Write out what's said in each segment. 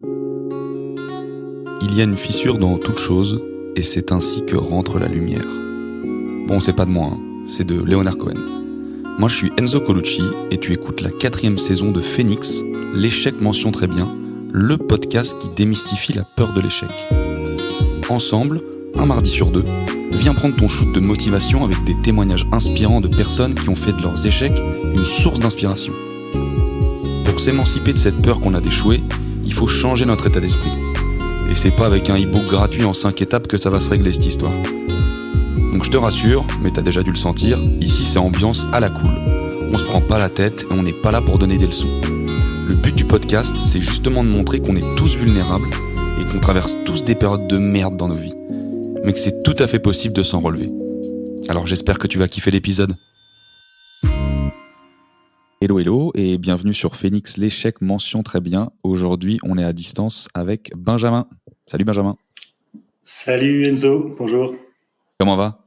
Il y a une fissure dans toute chose, et c'est ainsi que rentre la lumière. Bon, c'est pas de moi, c'est de Leonard Cohen. Moi, je suis Enzo Colucci, et tu écoutes la 4e saison de Phoenix, l'échec mention très bien, le podcast qui démystifie la peur de l'échec. Ensemble, un mardi sur 2, viens prendre ton shoot de motivation avec des témoignages inspirants de personnes qui ont fait de leurs échecs une source d'inspiration. Pour s'émanciper de cette peur qu'on a d'échouer, il faut changer notre état d'esprit. Et c'est pas avec un e-book gratuit en 5 étapes que ça va se régler cette histoire. Donc je te rassure, mais t'as déjà dû le sentir, ici c'est ambiance à la cool. On se prend pas la tête et on n'est pas là pour donner des leçons. Le but du podcast, c'est justement de montrer qu'on est tous vulnérables et qu'on traverse tous des périodes de merde dans nos vies. Mais que c'est tout à fait possible de s'en relever. Alors j'espère que tu vas kiffer l'épisode. Hello et bienvenue sur Phoenix, l'échec mention très bien. Aujourd'hui, on est à distance avec Benjamin. Salut Benjamin. Salut Enzo, bonjour. Comment va ?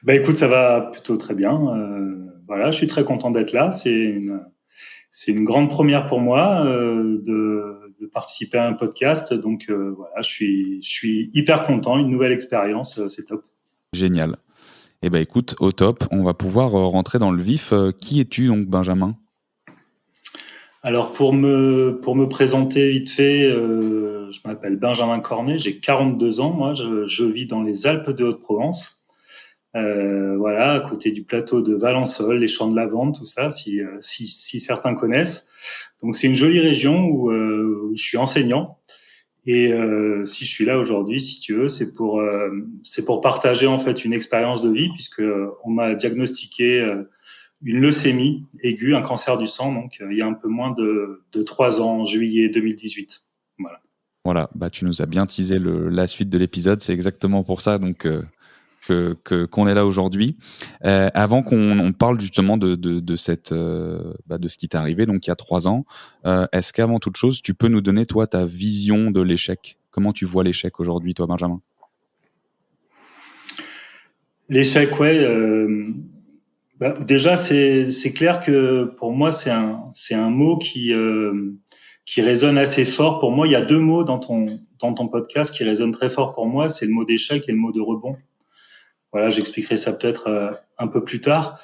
Écoute, ça va plutôt très bien. Voilà, je suis très content d'être là. C'est une grande première pour moi de participer à un podcast. Donc voilà, je suis hyper content. Une nouvelle expérience, c'est top. Génial. Eh ben écoute, au top, on va pouvoir rentrer dans le vif. Qui es-tu donc, Benjamin ? Alors pour me présenter vite fait, je m'appelle Benjamin Cornet, j'ai 42 ans. Moi, je vis dans les Alpes de Haute-Provence. Voilà, à côté du plateau de Valensole, les champs de lavande, tout ça, si certains connaissent. Donc c'est une jolie région où je suis enseignant. Et si je suis là aujourd'hui, si tu veux, c'est pour partager en fait une expérience de vie, puisque on m'a diagnostiqué une leucémie aiguë, un cancer du sang, donc il y a un peu moins de 3 ans, en juillet 2018. Voilà, tu nous as bien teasé la suite de l'épisode, c'est exactement pour ça donc qu'on est là aujourd'hui. Avant qu'on parle justement de ce qui t'est arrivé donc il y a 3 ans, est-ce qu'avant toute chose, tu peux nous donner toi ta vision de l'échec ? Comment tu vois l'échec aujourd'hui, toi, Benjamin ? L'échec, ouais. Déjà, c'est clair que pour moi, c'est un mot qui résonne assez fort. Pour moi, il y a 2 mots dans ton podcast qui résonnent très fort pour moi. C'est le mot d'échec et le mot de rebond. Voilà, j'expliquerai ça peut-être un peu plus tard.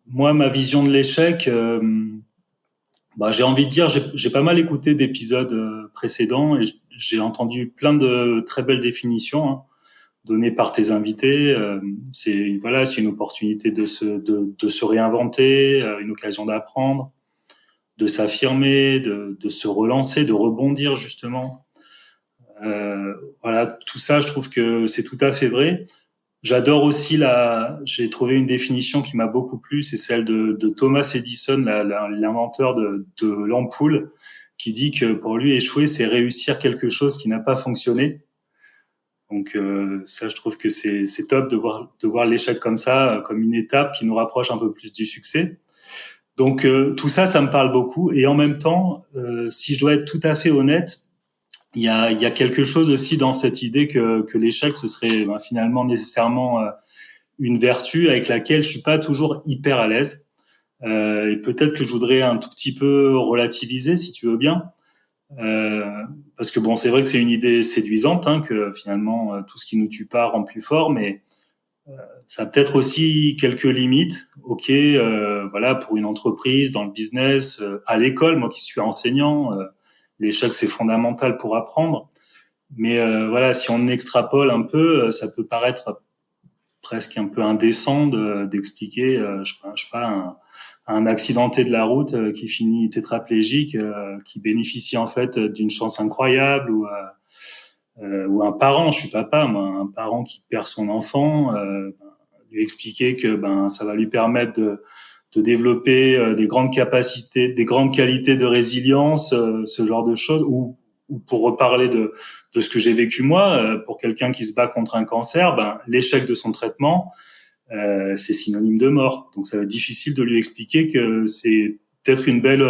Moi, ma vision de l'échec, j'ai envie de dire, j'ai pas mal écouté d'épisodes précédents et j'ai entendu plein de très belles définitions données par tes invités. C'est une opportunité de se réinventer, une occasion d'apprendre, de s'affirmer, de se relancer, de rebondir justement. Voilà, tout ça, je trouve que c'est tout à fait vrai. J'adore aussi j'ai trouvé une définition qui m'a beaucoup plu, c'est celle de Thomas Edison, l'inventeur de l'ampoule, qui dit que pour lui, échouer, c'est réussir quelque chose qui n'a pas fonctionné. Donc ça, je trouve que c'est top de voir l'échec comme ça, comme une étape qui nous rapproche un peu plus du succès. Donc tout ça, ça me parle beaucoup. Et en même temps, si je dois être tout à fait honnête, il y a quelque chose aussi dans cette idée que l'échec, ce serait finalement nécessairement une vertu avec laquelle je suis pas toujours hyper à l'aise. Et peut-être que je voudrais un tout petit peu relativiser, si tu veux bien. Parce que bon, c'est vrai que c'est une idée séduisante, que finalement tout ce qui nous tue pas rend plus fort, mais ça a peut-être aussi quelques limites. Ok, voilà, pour une entreprise, dans le business, à l'école, moi qui suis enseignant, l'échec c'est fondamental pour apprendre. Mais voilà, si on extrapole un peu, ça peut paraître presque un peu indécent d'expliquer, je sais pas, un accidenté de la route qui finit tétraplégique, qui bénéficie en fait d'une chance incroyable, ou un parent, je suis papa, moi, un parent qui perd son enfant, lui expliquer que ça va lui permettre de développer des grandes capacités, des grandes qualités de résilience, ce genre de choses, ou pour reparler de ce que j'ai vécu moi, pour quelqu'un qui se bat contre un cancer, l'échec de son traitement, c'est synonyme de mort. Donc ça va être difficile de lui expliquer que c'est peut-être une belle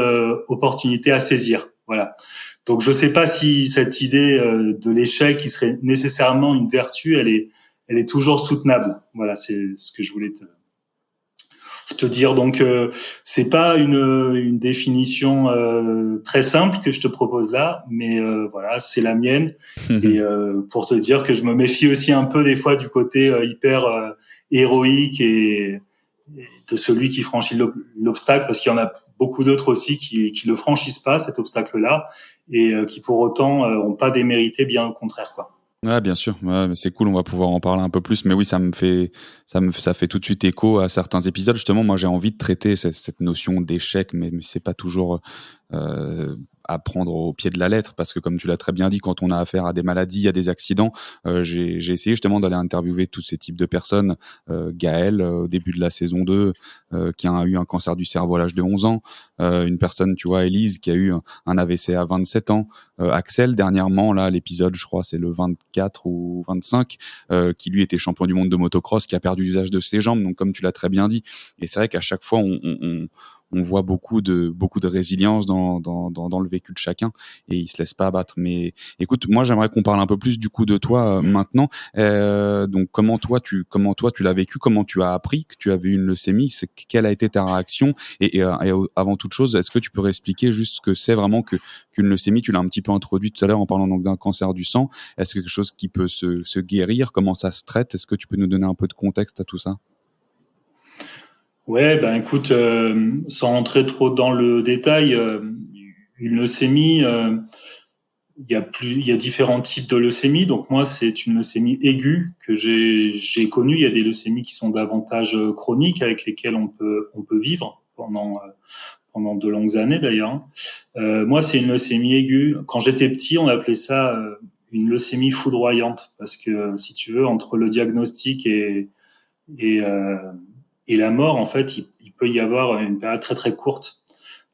opportunité à saisir. Voilà. Donc je sais pas si cette idée de l'échec qui serait nécessairement une vertu, elle est toujours soutenable. Voilà, c'est ce que je voulais te dire. Donc, c'est pas une définition très simple que je te propose là, mais voilà, c'est la mienne. Et pour te dire que je me méfie aussi un peu des fois du côté hyper héroïque et de celui qui franchit l'obstacle, parce qu'il y en a beaucoup d'autres aussi qui le franchissent pas, cet obstacle-là, et qui pour autant ont pas démérité, bien au contraire, quoi. Ouais, bien sûr. Ouais, mais c'est cool, on va pouvoir en parler un peu plus. Mais oui, ça fait tout de suite écho à certains épisodes. Justement, moi, j'ai envie de traiter cette notion d'échec, mais c'est pas toujours euh, à prendre au pied de la lettre, parce que comme tu l'as très bien dit, quand on a affaire à des maladies, à des accidents, j'ai essayé justement d'aller interviewer tous ces types de personnes. Gaël, au début de la saison 2, qui a eu un cancer du cerveau à l'âge de 11 ans. Une personne, tu vois, Élise, qui a eu un AVC à 27 ans. Axel, dernièrement, là, l'épisode, je crois, c'est le 24 ou 25, qui lui était champion du monde de motocross, qui a perdu l'usage de ses jambes. Donc, comme tu l'as très bien dit, et c'est vrai qu'à chaque fois, on voit beaucoup de résilience dans le vécu de chacun, et il se laisse pas abattre. Mais écoute, moi, j'aimerais qu'on parle un peu plus du coup de toi maintenant. Donc, comment toi tu l'as vécu, comment tu as appris que tu avais une leucémie, quelle a été ta réaction, et avant toute chose, est-ce que tu peux expliquer juste ce que c'est vraiment qu'une leucémie? Tu l'as un petit peu introduit tout à l'heure en parlant donc d'un cancer du sang. Est-ce que quelque chose qui peut se guérir? Comment ça se traite? Est-ce que tu peux nous donner un peu de contexte à tout ça? Ouais, ben écoute, sans entrer trop dans le détail, une leucémie, il y a différents types de leucémie. Donc moi, c'est une leucémie aiguë que j'ai connue. Il y a des leucémies qui sont davantage chroniques, avec lesquelles on peut vivre pendant de longues années d'ailleurs. Moi, c'est une leucémie aiguë. Quand j'étais petit, on appelait ça une leucémie foudroyante, parce que si tu veux, entre le diagnostic et, euh, et la mort, en fait, il peut y avoir une période très très courte.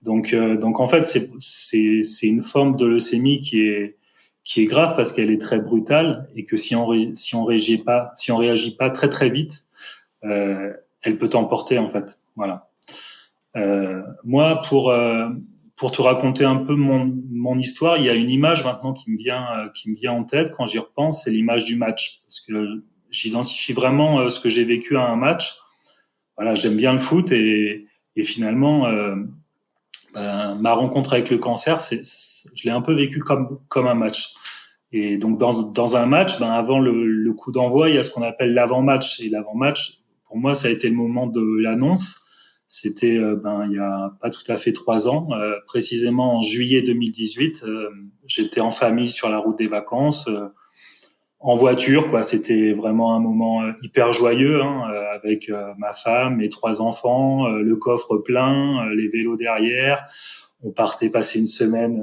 Donc en fait, c'est une forme de leucémie qui est grave, parce qu'elle est très brutale, et que si on réagit pas très très vite, elle peut t'emporter, en fait. Voilà. Moi, pour te raconter un peu mon histoire, il y a une image maintenant qui me vient en tête quand j'y repense, c'est l'image du match, parce que j'identifie vraiment ce que j'ai vécu à un match. Voilà, j'aime bien le foot, et finalement, ma rencontre avec le cancer, je l'ai un peu vécu comme un match. Et donc dans un match, avant le coup d'envoi, il y a ce qu'on appelle l'avant-match. Et l'avant-match, pour moi, ça a été le moment de l'annonce. C'était il y a pas tout à fait 3 ans, précisément en juillet 2018. J'étais en famille sur la route des vacances, en voiture, quoi. C'était vraiment un moment hyper joyeux, hein, avec ma femme, mes 3 enfants, le coffre plein, les vélos derrière. On partait passer une semaine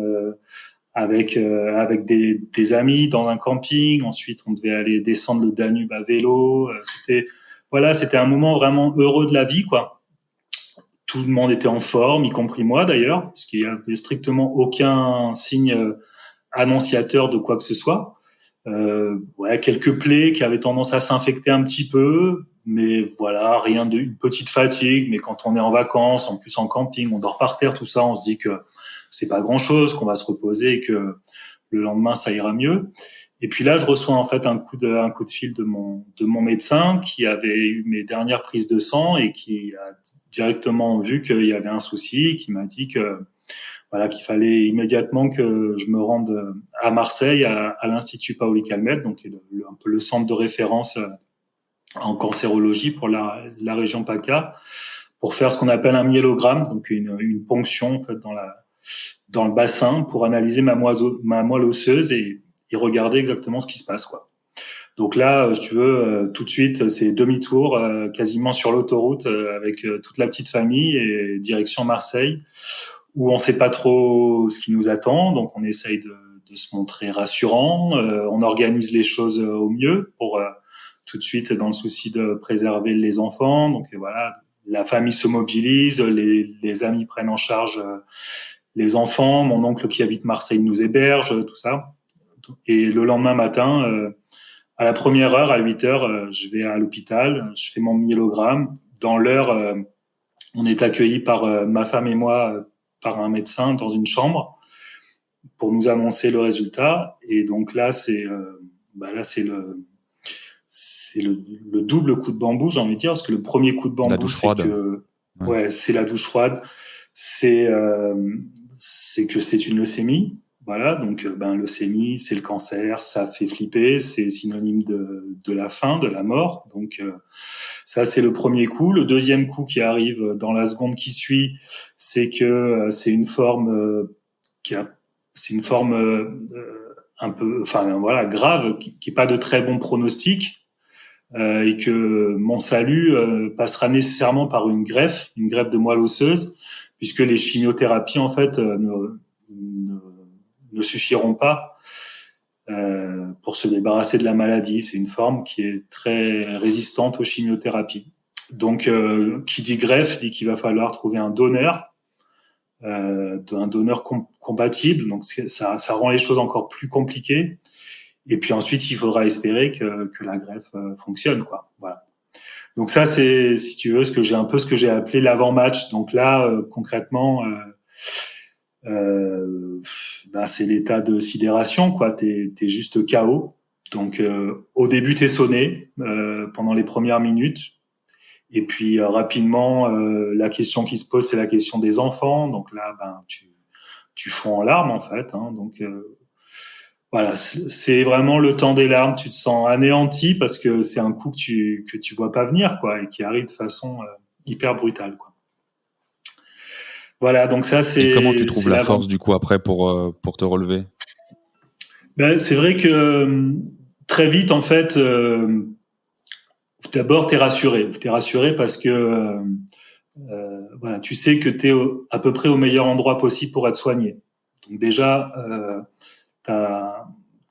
avec des amis dans un camping. Ensuite, on devait aller descendre le Danube à vélo. C'était un moment vraiment heureux de la vie, quoi. Tout le monde était en forme, y compris moi d'ailleurs, parce qu'il y avait strictement aucun signe annonciateur de quoi que ce soit. Quelques plaies qui avaient tendance à s'infecter un petit peu, mais voilà, une petite fatigue. Mais quand on est en vacances, en plus en camping, on dort par terre, tout ça, on se dit que c'est pas grand chose, qu'on va se reposer et que le lendemain ça ira mieux. Et puis là, je reçois en fait un coup de fil de mon médecin, qui avait eu mes dernières prises de sang et qui a directement vu qu'il y avait un souci, qui m'a dit que voilà, qu'il fallait immédiatement que je me rende à Marseille, à l'Institut Paoli Calmette, donc un peu le centre de référence en cancérologie pour la région PACA, pour faire ce qu'on appelle un myélogramme, donc une ponction en fait dans le bassin, pour analyser ma moelle osseuse et regarder exactement ce qui se passe, quoi. Donc là, si tu veux, tout de suite, c'est demi-tour, quasiment sur l'autoroute, avec toute la petite famille, et direction Marseille, où on sait pas trop ce qui nous attend. Donc on essaye de se montrer rassurant. On organise les choses au mieux pour tout de suite, dans le souci de préserver les enfants. Donc voilà, la famille se mobilise, les amis prennent en charge les enfants. Mon oncle qui habite Marseille nous héberge, tout ça. Et le lendemain matin, à la première heure, à 8 heures, je vais à l'hôpital, je fais mon myélogramme. Dans l'heure, on est accueillis par ma femme et moi, par un médecin dans une chambre, pour nous annoncer le résultat. Et donc là, c'est le double coup de bambou, j'ai envie de dire, parce que le premier coup de La bambou, douche c'est froide. que Ouais. Ouais, c'est la douche froide. C'est que c'est une leucémie. Voilà, donc leucémie, c'est le cancer, ça fait flipper, c'est synonyme de la fin, de la mort. Donc ça, c'est le premier coup. Le deuxième coup qui arrive dans la seconde qui suit, c'est que c'est une forme c'est une forme un peu, enfin voilà, grave, qui est pas de très bon pronostic. Et que mon salut passera nécessairement par une greffe de moelle osseuse, puisque les chimiothérapies en fait ne suffiront pas pour se débarrasser de la maladie. C'est une forme qui est très résistante aux chimiothérapies. Donc, qui dit greffe dit qu'il va falloir trouver un donneur compatible. Donc, ça rend les choses encore plus compliquées. Et puis ensuite, il faudra espérer que la greffe fonctionne, quoi. Voilà. Donc ça, c'est, si tu veux, ce que j'ai appelé l'avant-match. Donc là, concrètement, c'est l'état de sidération, quoi. T'es juste KO. Donc au début, t'es sonné pendant les premières minutes. Et puis rapidement, la question qui se pose, c'est la question des enfants. Donc là, tu fonds en larmes en fait. Hein. Donc voilà, c'est vraiment le temps des larmes. Tu te sens anéanti parce que c'est un coup que tu vois pas venir, quoi, et qui arrive de façon hyper brutale, quoi. Voilà, donc ça Et comment tu trouves c'est la l'avant. force du coup après pour te relever? Ben, c'est vrai que très vite, en fait, d'abord t'es rassuré parce que voilà, tu sais que à peu près au meilleur endroit possible pour être soigné. Donc déjà,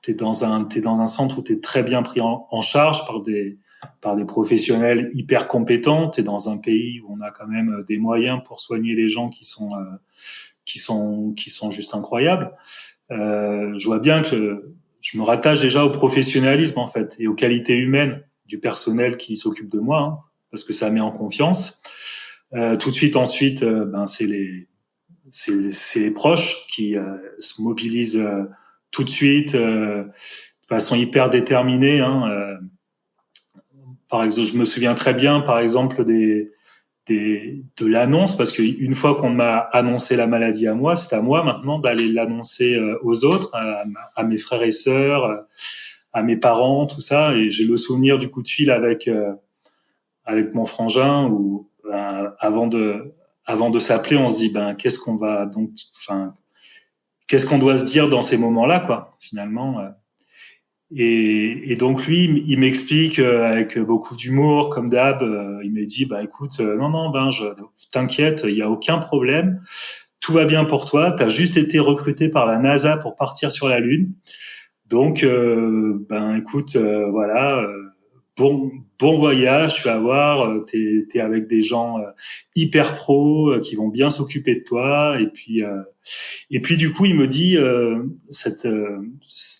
t'es dans un centre où t'es très bien pris en charge par des professionnels hyper compétents. T'es dans un pays où on a quand même des moyens pour soigner les gens qui sont juste incroyables. Je vois bien que je me rattache déjà au professionnalisme en fait et aux qualités humaines du personnel qui s'occupe de moi, hein, parce que ça met en confiance. Tout de suite ensuite, c'est les proches qui se mobilisent tout de suite de façon hyper déterminée. Hein, par exemple, je me souviens très bien, par exemple, de l'annonce, parce qu'une fois qu'on m'a annoncé la maladie à moi, c'est à moi maintenant d'aller l'annoncer aux autres, à mes frères et sœurs, à mes parents, tout ça. Et j'ai le souvenir du coup de fil avec mon frangin où avant de s'appeler, on se dit qu'est-ce qu'on va donc, enfin, qu'est-ce qu'on doit se dire dans ces moments-là, quoi, finalement. Et donc lui, il m'explique avec beaucoup d'humour, comme d'hab. Il me dit, écoute, non, t'inquiète, il y a aucun problème, tout va bien pour toi. T'as juste été recruté par la NASA pour partir sur la Lune. Donc, écoute, voilà, bon voyage, tu vas voir. T'es avec des gens hyper pros qui vont bien s'occuper de toi. Et puis du coup, il me dit cette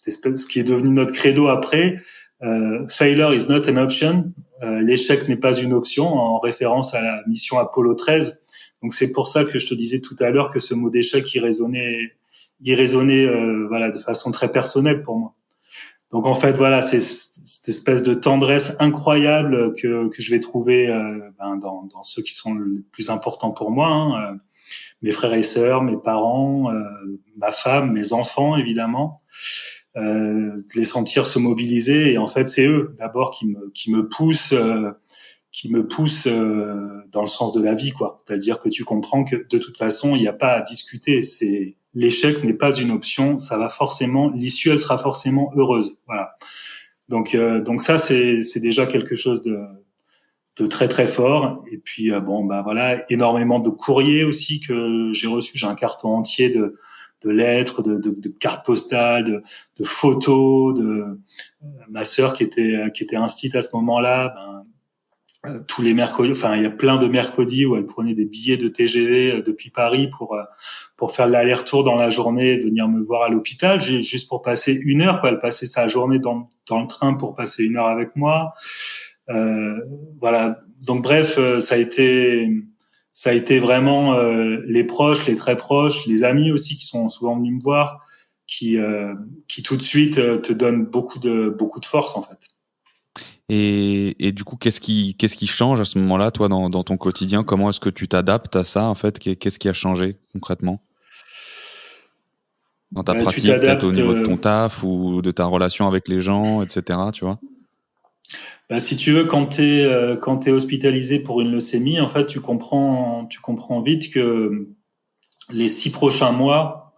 espèce, ce qui est devenu notre credo après, failure is not an option. L'échec n'est pas une option, en référence à la mission Apollo 13. Donc c'est pour ça que je te disais tout à l'heure que ce mot d'échec il résonnait voilà de façon très personnelle pour moi. Donc en fait voilà, c'est cette espèce de tendresse incroyable que je vais trouver dans ceux qui sont les plus importants pour moi. Hein, mes frères et sœurs, mes parents, ma femme, mes enfants évidemment, de les sentir se mobiliser. Et en fait, c'est eux d'abord qui me poussent dans le sens de la vie, quoi. C'est-à-dire que tu comprends que de toute façon, il n'y a pas à discuter. C'est l'échec n'est pas une option. Ça va forcément, l'issue, elle sera forcément heureuse. Voilà. Donc ça, c'est déjà quelque chose de très très fort. Et puis voilà, énormément de courriers aussi que j'ai reçus. J'ai un carton entier de lettres, de cartes postales, de photos, de ma sœur qui était instite à ce moment-là. Tous les mercredis, enfin il y a plein de mercredis où elle prenait des billets de TGV depuis Paris pour faire l'aller-retour dans la journée, venir me voir à l'hôpital, juste pour passer une heure, quoi. Elle passait sa journée dans le train pour passer une heure avec moi. Voilà. Donc bref, ça a été vraiment les proches, les très proches, les amis aussi qui sont souvent venus me voir, qui tout de suite te donnent beaucoup de force en fait. Et du coup, qu'est-ce qui change à ce moment-là, toi, dans ton quotidien? Comment est-ce que tu t'adaptes à ça, en fait? Qu'est-ce qui a changé concrètement dans ta Bah, tu pratique, peut-être au t'adaptes. niveau de ton taf ou de ta relation avec les gens, etc., tu vois? Bah, si tu veux, quand t'es hospitalisé pour une leucémie, en fait, tu comprends vite que les 6 prochains mois,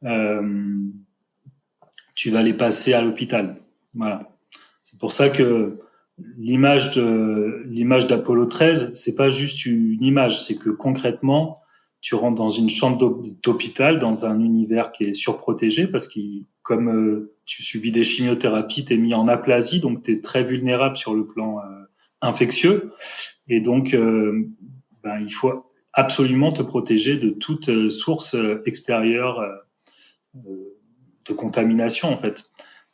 euh, tu vas les passer à l'hôpital. Voilà. C'est pour ça que l'image d'Apollo 13, c'est pas juste une image, c'est que concrètement, tu rentres dans une chambre d'hôpital, dans un univers qui est surprotégé, parce que comme tu subis des chimiothérapies, tu es mis en aplasie, donc tu es très vulnérable sur le plan infectieux. Et donc, il faut absolument te protéger de toute source extérieure de contamination, en fait.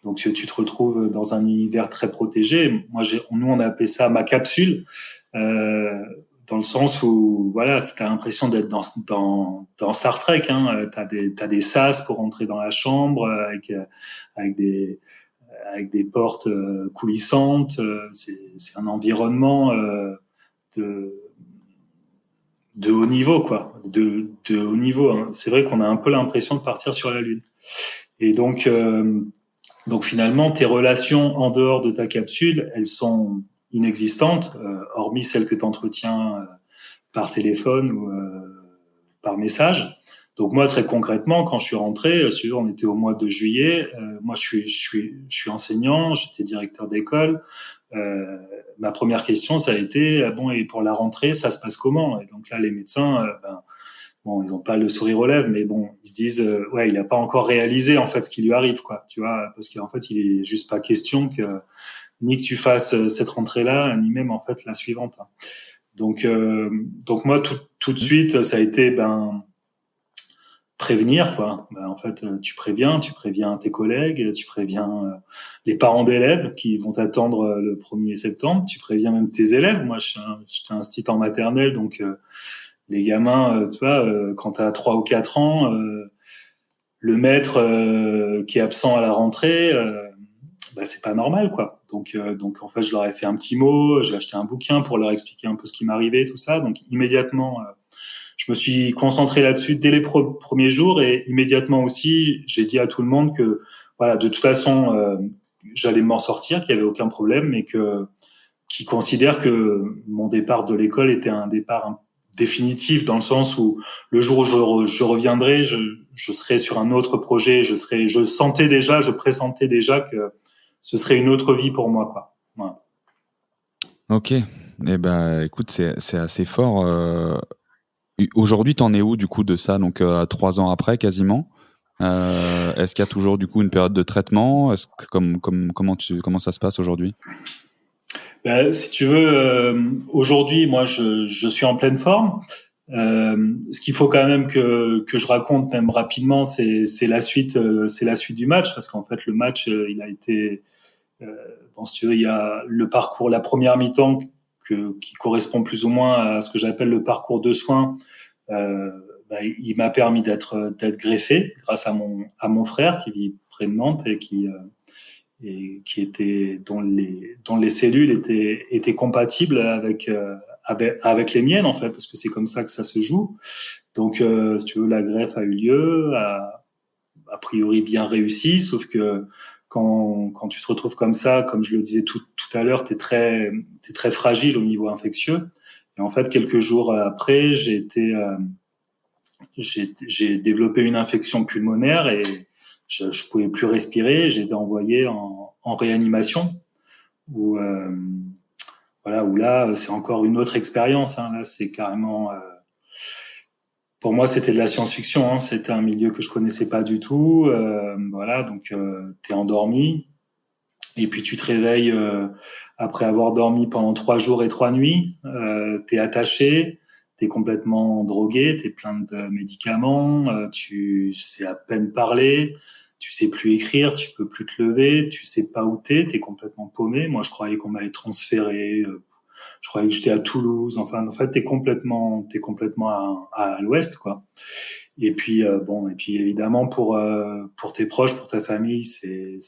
Donc, tu te retrouves dans un univers très protégé. Nous, on a appelé ça ma capsule, euh, dans le sens où, voilà, t'as l'impression d'être dans Star Trek. Hein. T'as des sas pour entrer dans la chambre avec des, avec des portes coulissantes. C'est un environnement de, de haut niveau, quoi. De haut niveau. Hein. C'est vrai qu'on a un peu l'impression de partir sur la Lune. Et donc finalement, tes relations en dehors de ta capsule, elles sont inexistantes, hormis celles que tu entretiens par téléphone ou par message. Donc moi, très concrètement, quand je suis rentré, on était au mois de juillet, moi je suis enseignant, j'étais directeur d'école. Ma première question, ça a été, bon, et pour la rentrée, ça se passe comment? Et donc là, les médecins, bon, ils ont pas le sourire aux lèvres, mais bon, ils se disent, ouais, il a pas encore réalisé en fait ce qui lui arrive, quoi, tu vois, parce qu'en fait, il est juste pas question que ni que tu fasses cette rentrée-là, ni même en fait la suivante. Hein. Donc, donc moi, tout de Mmh. suite, ça a été, prévenir, quoi. En fait, tu préviens tes collègues, tu préviens les parents d'élèves qui vont t'attendre le 1er septembre, tu préviens même tes élèves. Moi, j'étais institut en maternelle, donc les gamins, tu vois, quand tu as 3 ou 4 ans, le maître qui est absent à la rentrée, c'est pas normal, quoi. Donc en fait, je leur ai fait un petit mot, j'ai acheté un bouquin pour leur expliquer un peu ce qui m'arrivait, tout ça. Donc immédiatement, je me suis concentré là-dessus dès les premiers jours et immédiatement aussi, j'ai dit à tout le monde que, voilà, de toute façon, j'allais m'en sortir, qu'il y avait aucun problème, mais que qui considère que mon départ de l'école était un départ définitif dans le sens où le jour où je reviendrai, je serai sur un autre projet, je sentais déjà, je pressentais déjà que ce serait une autre vie pour moi, quoi. Voilà. Ok. Eh ben, écoute, c'est assez fort. Aujourd'hui, t'en es où du coup de ça? Donc, 3 ans après, quasiment. Est-ce qu'il y a toujours du coup une période de traitement? Comment ça se passe aujourd'hui? Si tu veux, aujourd'hui, moi, je suis en pleine forme. Ce qu'il faut quand même que je raconte même rapidement, c'est la suite du match, parce qu'en fait, le match, il a été, si tu veux, il y a le parcours, la première mi-temps qui correspond plus ou moins à ce que j'appelle le parcours de soins. Euh, il m'a permis d'être greffé grâce à mon frère qui vit près de Nantes et qui était dont les cellules étaient compatibles avec les miennes en fait parce que c'est comme ça que ça se joue. Donc si tu veux, la greffe a eu lieu, a priori bien réussi, sauf que quand tu te retrouves comme ça, comme je le disais tout à l'heure, t'es très fragile au niveau infectieux. Et en fait, quelques jours après, j'ai développé une infection pulmonaire et je pouvais plus respirer. J'ai été envoyé en réanimation où voilà où là c'est encore une autre expérience. Hein. Là, c'est carrément pour moi c'était de la science-fiction. Hein. C'était un milieu que je connaissais pas du tout. Voilà, donc t'es endormi et puis tu te réveilles après avoir dormi pendant 3 jours et 3 nuits. T'es attaché. T'es complètement drogué, t'es plein de médicaments, tu sais à peine parler, tu sais plus écrire, tu peux plus te lever, tu sais pas où t'es complètement paumé. Moi, je croyais qu'on m'allait transférer Je croyais que j'étais à Toulouse. Enfin, en fait, t'es complètement à l'ouest, quoi. Et puis et puis évidemment pour tes proches, pour ta famille, c'est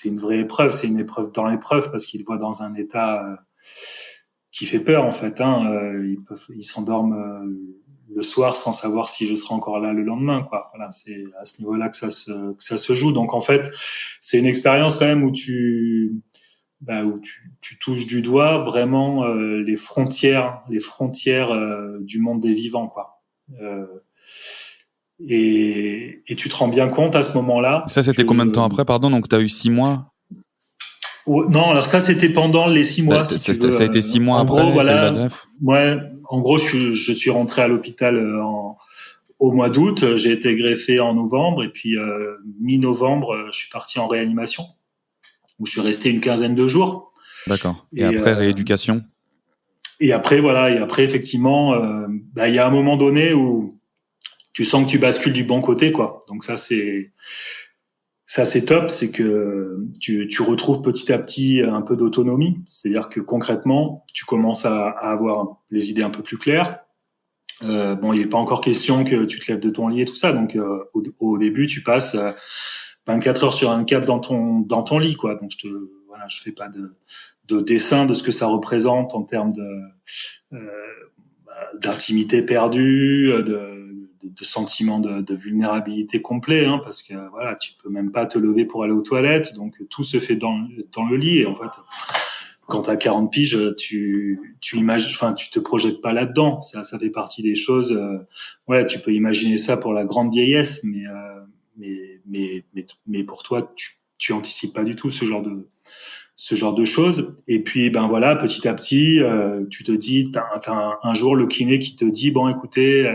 une vraie épreuve. C'est une épreuve dans l'épreuve parce qu'ils te voient dans un état qui fait peur en fait. Ils s'endorment le soir sans savoir si je serai encore là le lendemain, quoi. Voilà, c'est à ce niveau-là que ça se joue. Donc en fait, c'est une expérience quand même où tu touches du doigt vraiment les frontières du monde des vivants, quoi. Et tu te rends bien compte à ce moment-là. Ça, c'était combien de temps après, pardon? Donc, tu as eu 6 mois? Non, alors ça, c'était pendant les 6 mois, si tu veux. Ça a été 6 mois en après, gros, t'as eu la voilà. greffe? Ouais, en gros, je suis rentré à l'hôpital au mois d'août. J'ai été greffé en novembre et puis mi-novembre, je suis parti en réanimation où je suis resté une quinzaine de jours. D'accord. Et après, rééducation? Et après, voilà. Et après, effectivement, il y a un moment donné où tu sens que tu bascules du bon côté, quoi. Donc ça, c'est top, c'est que tu retrouves petit à petit un peu d'autonomie. C'est-à-dire que concrètement, tu commences à avoir les idées un peu plus claires. Il n'est pas encore question que tu te lèves de ton lit et tout ça. Donc au début, tu passes 24 heures sur 24 dans ton lit, quoi. Donc je fais pas de dessin de ce que ça représente en termes d'intimité perdue, de sentiment de vulnérabilité complet, hein, parce que voilà, tu peux même pas te lever pour aller aux toilettes, donc tout se fait dans le lit. Et en fait, quand t'as 40 piges, tu imagines, enfin, tu te projettes pas là-dedans. Ça fait partie des choses. Tu peux imaginer ça pour la grande vieillesse, mais pour toi, tu anticipes pas du tout ce genre de choses. Et puis, voilà, petit à petit, tu te dis, t'as un jour le kiné qui te dit, bon, écoutez,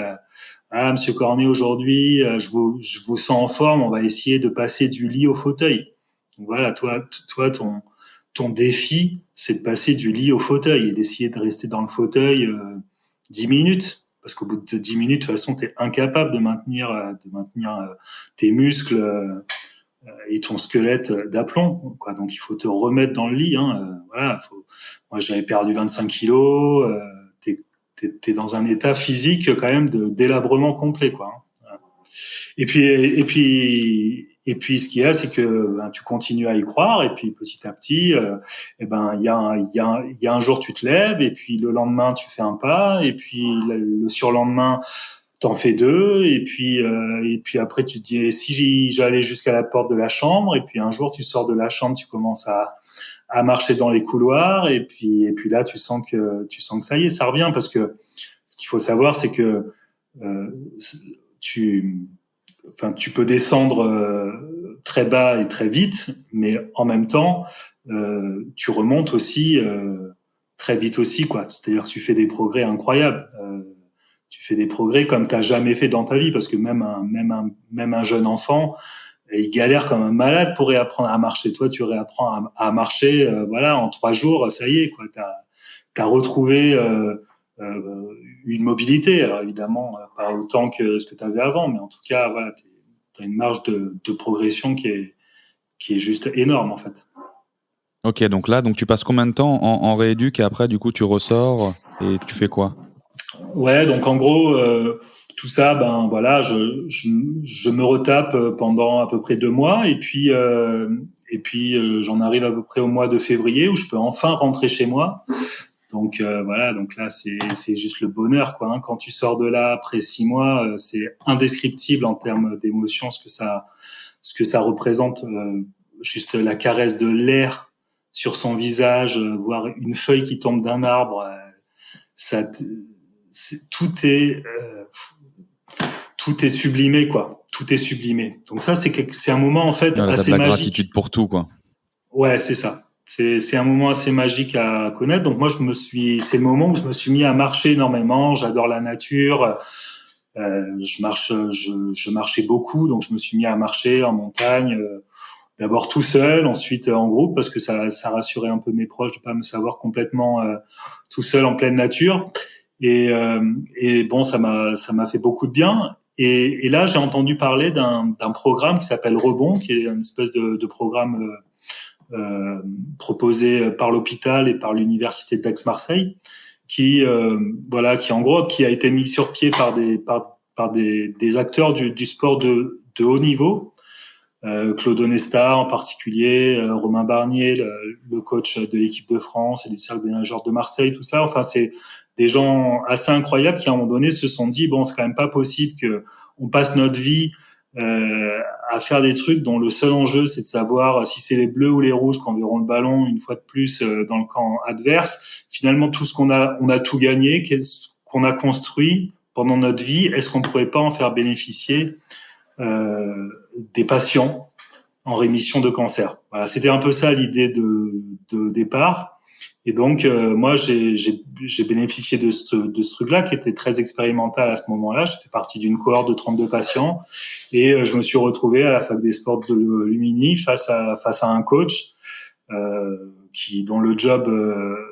Monsieur Cornet, aujourd'hui, je vous sens en forme, on va essayer de passer du lit au fauteuil. Donc voilà, toi, ton défi, c'est de passer du lit au fauteuil et d'essayer de rester dans le fauteuil 10 minutes. Parce qu'au bout de 10 minutes, de toute façon, t'es incapable de maintenir tes muscles et ton squelette d'aplomb, quoi. Donc il faut te remettre dans le lit, hein. Moi j'avais perdu 25 kilos, t'es dans un état physique quand même de délabrement complet, quoi. Voilà. Et puis ce qu'il y a, c'est que tu continues à y croire et puis petit à petit il y a un jour tu te lèves et puis le lendemain tu fais un pas et puis le surlendemain t'en fais deux et puis après tu te dis si j'allais jusqu'à la porte de la chambre et puis un jour tu sors de la chambre, tu commences à marcher dans les couloirs et puis là tu sens que ça y est, ça revient, parce que ce qu'il faut savoir, c'est que tu peux descendre très bas et très vite, mais en même temps tu remontes aussi très vite aussi, quoi. C'est-à-dire que tu fais des progrès incroyables. Tu fais des progrès comme t'as jamais fait dans ta vie, parce que même un jeune enfant, il galère comme un malade pour réapprendre à marcher. Toi, tu réapprends à marcher, en 3 jours, ça y est, quoi. T'as retrouvé une mobilité. Alors évidemment, pas autant que ce que tu avais avant, mais en tout cas, voilà, t'as une marge de progression qui est juste énorme, en fait. Ok, donc là, tu passes combien de temps en rééduc et après, du coup, tu ressors et tu fais quoi? Ouais, donc en gros, tout ça, je me retape pendant à peu près 2 mois et puis j'en arrive à peu près au mois de février où je peux enfin rentrer chez moi. Donc donc là c'est juste le bonheur, quoi, hein. Quand tu sors de là après 6 mois, c'est indescriptible en termes d'émotion ce que ça représente, juste la caresse de l'air sur son visage, voir une feuille qui tombe d'un arbre, tout est sublimé, quoi. Tout est sublimé. Donc ça, c'est un moment, en fait, Là, assez t'as de la magique. gratitude pour tout, quoi. Ouais, c'est ça. C'est un moment assez magique à connaître. Donc moi, c'est le moment où je me suis mis à marcher énormément. J'adore la nature. Je marchais beaucoup, donc je me suis mis à marcher en montagne. D'abord tout seul, ensuite en groupe, parce que ça rassurait un peu mes proches de pas me savoir complètement tout seul en pleine nature. Et bon, ça m'a fait beaucoup de bien. Et là, j'ai entendu parler d'un programme qui s'appelle Rebond, qui est une espèce de programme proposé par l'hôpital et par l'université d'Aix-Marseille, qui en gros qui a été mis sur pied par des acteurs du sport de haut niveau. Claude Onesta en particulier, Romain Barnier, le coach de l'équipe de France et du Cercle des nageurs de Marseille, tout ça. Enfin, c'est des gens assez incroyables qui, à un moment donné, se sont dit, bon, c'est quand même pas possible que on passe notre vie à faire des trucs dont le seul enjeu, c'est de savoir si c'est les bleus ou les rouges qui enverront le ballon une fois de plus dans le camp adverse. Finalement, tout ce on a tout gagné, qu'est-ce qu'on a construit pendant notre vie, est-ce qu'on pourrait pas en faire bénéficier des patients en rémission de cancer. Voilà, c'était un peu ça l'idée de départ. Et donc, moi, j'ai bénéficié de ce truc-là qui était très expérimental à ce moment-là. J'ai fait partie d'une cohorte de 32 patients et je me suis retrouvé à la fac des sports de Lumini face à un coach dont le job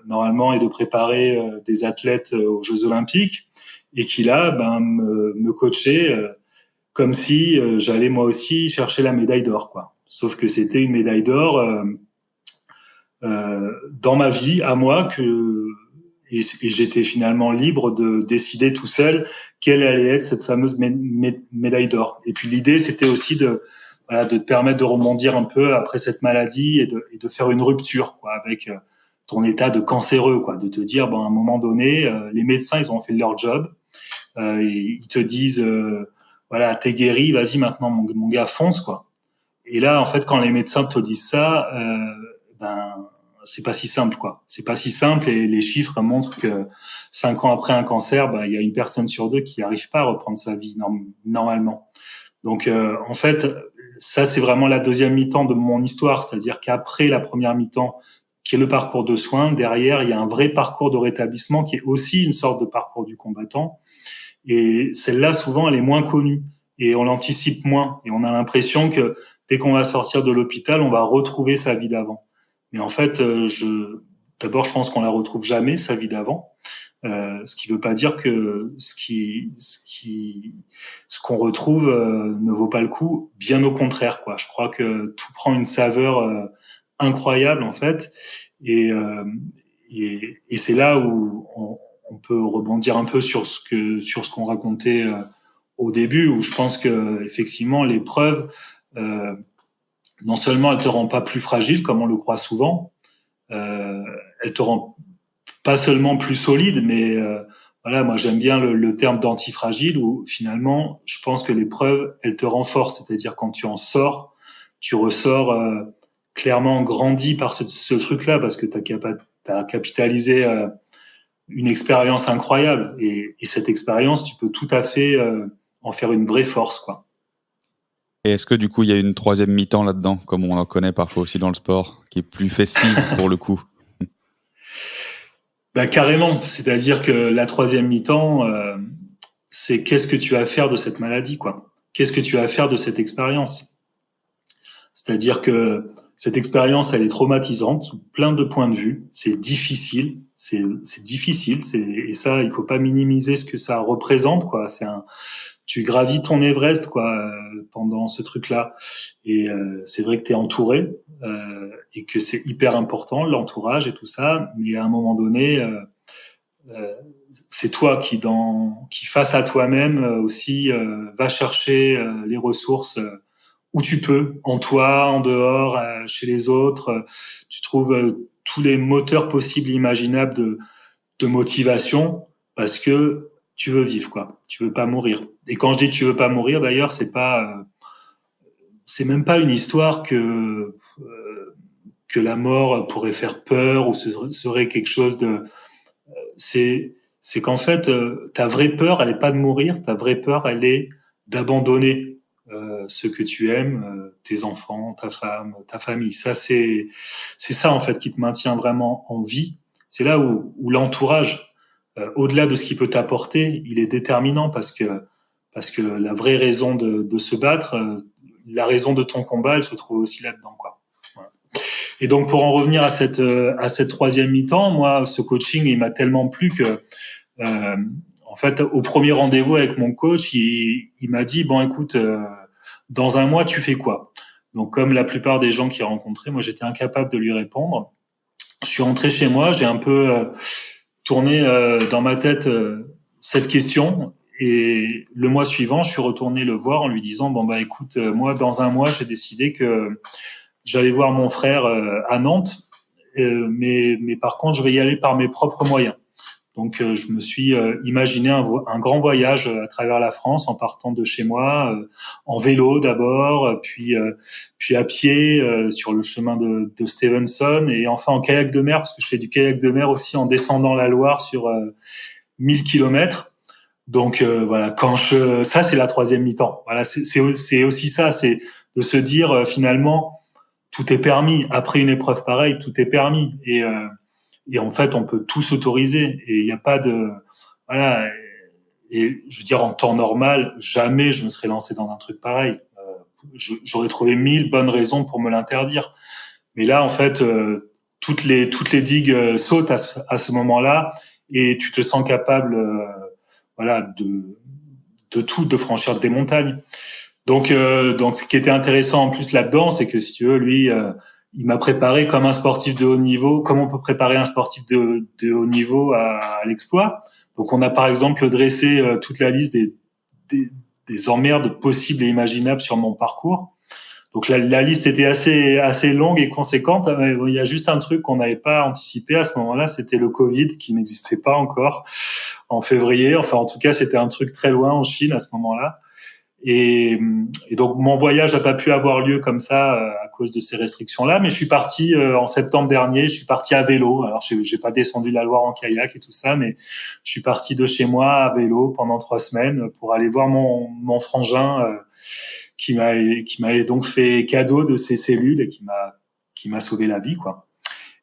normalement est de préparer des athlètes aux Jeux Olympiques et qui là me coachait comme si j'allais moi aussi chercher la médaille d'or, quoi. Sauf que c'était une médaille d'or dans ma vie à moi et j'étais finalement libre de décider tout seul quelle allait être cette fameuse médaille d'or. Et puis l'idée, c'était aussi de te permettre de rebondir un peu après cette maladie et de faire une rupture, quoi, avec ton état de cancéreux, quoi, de te dire, à un moment donné, les médecins, ils ont fait leur job, ils te disent, voilà, t'es guéri, vas-y maintenant, mon gars, fonce, quoi. Et là, en fait, quand les médecins te disent ça, c'est pas si simple, quoi. C'est pas si simple et les chiffres montrent que 5 ans après un cancer, il y a une personne sur 2 qui n'arrive pas à reprendre sa vie normalement. Donc, en fait, ça, c'est vraiment la deuxième mi-temps de mon histoire. C'est-à-dire qu'après la première mi-temps, qui est le parcours de soins, derrière, il y a un vrai parcours de rétablissement qui est aussi une sorte de parcours du combattant. Et celle-là, souvent, elle est moins connue et on l'anticipe moins. Et on a l'impression que dès qu'on va sortir de l'hôpital, on va retrouver sa vie d'avant. Mais en fait, d'abord, je pense qu'on la retrouve jamais, sa vie d'avant. Ce qui veut pas dire que ce qu'on retrouve ne vaut pas le coup. Bien au contraire, quoi. Je crois que tout prend une saveur incroyable, en fait. Et c'est là où on peut rebondir un peu sur ce qu'on racontait au début, où je pense que effectivement l'épreuve, non seulement elle te rend pas plus fragile comme on le croit souvent, elle te rend pas seulement plus solide, mais voilà, moi j'aime bien le terme d'antifragile, où finalement je pense que l'épreuve elle te renforce, c'est-à-dire quand tu en sors, tu ressors clairement grandi par ce truc-là, parce que t'as capitalisé une expérience incroyable. Et cette expérience, tu peux tout à fait en faire une vraie force, quoi. Et est-ce que du coup, il y a une troisième mi-temps là-dedans, comme on en connaît parfois aussi dans le sport, qui est plus festive pour le coup? Carrément. C'est-à-dire que la troisième mi-temps, c'est qu'est-ce que tu vas faire de cette maladie, quoi. Qu'est-ce que tu vas faire de cette expérience? C'est-à-dire que cette expérience, elle est traumatisante sous plein de points de vue. C'est difficile, c'est difficile. Et ça, il faut pas minimiser ce que ça représente, quoi. Tu gravis ton Everest, quoi, pendant ce truc-là. Et c'est vrai que t'es entouré et que c'est hyper important l'entourage et tout ça. Mais à un moment donné, c'est toi qui face à toi-même aussi va chercher les ressources. Où tu peux, en toi, en dehors, chez les autres, tu trouves tous les moteurs possibles et imaginables de motivation parce que tu veux vivre, quoi. Tu veux pas mourir. Et quand je dis tu veux pas mourir, d'ailleurs, c'est même pas une histoire que la mort pourrait faire peur ou ce serait quelque chose de. C'est qu'en fait, ta vraie peur, elle est pas de mourir. Ta vraie peur, elle est d'abandonner ce que tu aimes, tes enfants, ta femme, ta famille. Ça, c'est ça en fait qui te maintient vraiment en vie. C'est là où l'entourage, au-delà de ce qu'il peut t'apporter, il est déterminant parce que la vraie raison de se battre, la raison de ton combat, elle se trouve aussi là-dedans, quoi. Voilà. Et donc pour en revenir à cette troisième mi-temps, moi, ce coaching, il m'a tellement plu que en fait, au premier rendez-vous avec mon coach, il m'a dit, bon, écoute, dans un mois, tu fais quoi? Donc, comme la plupart des gens qu'il rencontrait, moi, j'étais incapable de lui répondre. Je suis rentré chez moi, j'ai un peu tourné dans ma tête cette question. Et le mois suivant, je suis retourné le voir en lui disant, bon, bah, écoute, moi, dans un mois, j'ai décidé que j'allais voir mon frère à Nantes, mais par contre, je vais y aller par mes propres moyens. Donc, je me suis imaginé un grand voyage à travers la France en partant de chez moi, en vélo d'abord, puis à pied sur le chemin de Stevenson, et enfin en kayak de mer, parce que je fais du kayak de mer aussi en descendant la Loire sur 1000 kilomètres. Donc voilà, ça c'est la troisième mi-temps. Voilà, c'est aussi ça, c'est de se dire finalement tout est permis. Après une épreuve pareille, tout est permis. Et en fait, on peut tout s'autoriser. Et il n'y a pas de... Voilà. Et je veux dire, en temps normal, jamais je me serais lancé dans un truc pareil. J'aurais trouvé 1000 bonnes raisons pour me l'interdire. Mais là, en fait, toutes les digues sautent à ce moment-là, et tu te sens capable, voilà, de tout, de franchir des montagnes. Donc, ce qui était intéressant en plus là-dedans, c'est que si tu veux, lui, il m'a préparé comme un sportif de haut niveau, comme on peut préparer un sportif de haut niveau à l'exploit. Donc, on a par exemple dressé toute la liste des emmerdes possibles et imaginables sur mon parcours. Donc, la liste était assez longue et conséquente. Mais il y a juste un truc qu'on n'avait pas anticipé à ce moment-là, c'était le Covid, qui n'existait pas encore en février. Enfin, en tout cas, c'était un truc très loin en Chine à ce moment-là. Et donc mon voyage n'a pas pu avoir lieu comme ça à cause de ces restrictions-là, mais je suis parti en septembre dernier. Je suis parti à vélo. Alors j'ai pas descendu la Loire en kayak et tout ça, mais je suis parti de chez moi à vélo pendant 3 semaines pour aller voir mon frangin qui m'a donc fait cadeau de ses cellules et qui m'a sauvé la vie, quoi.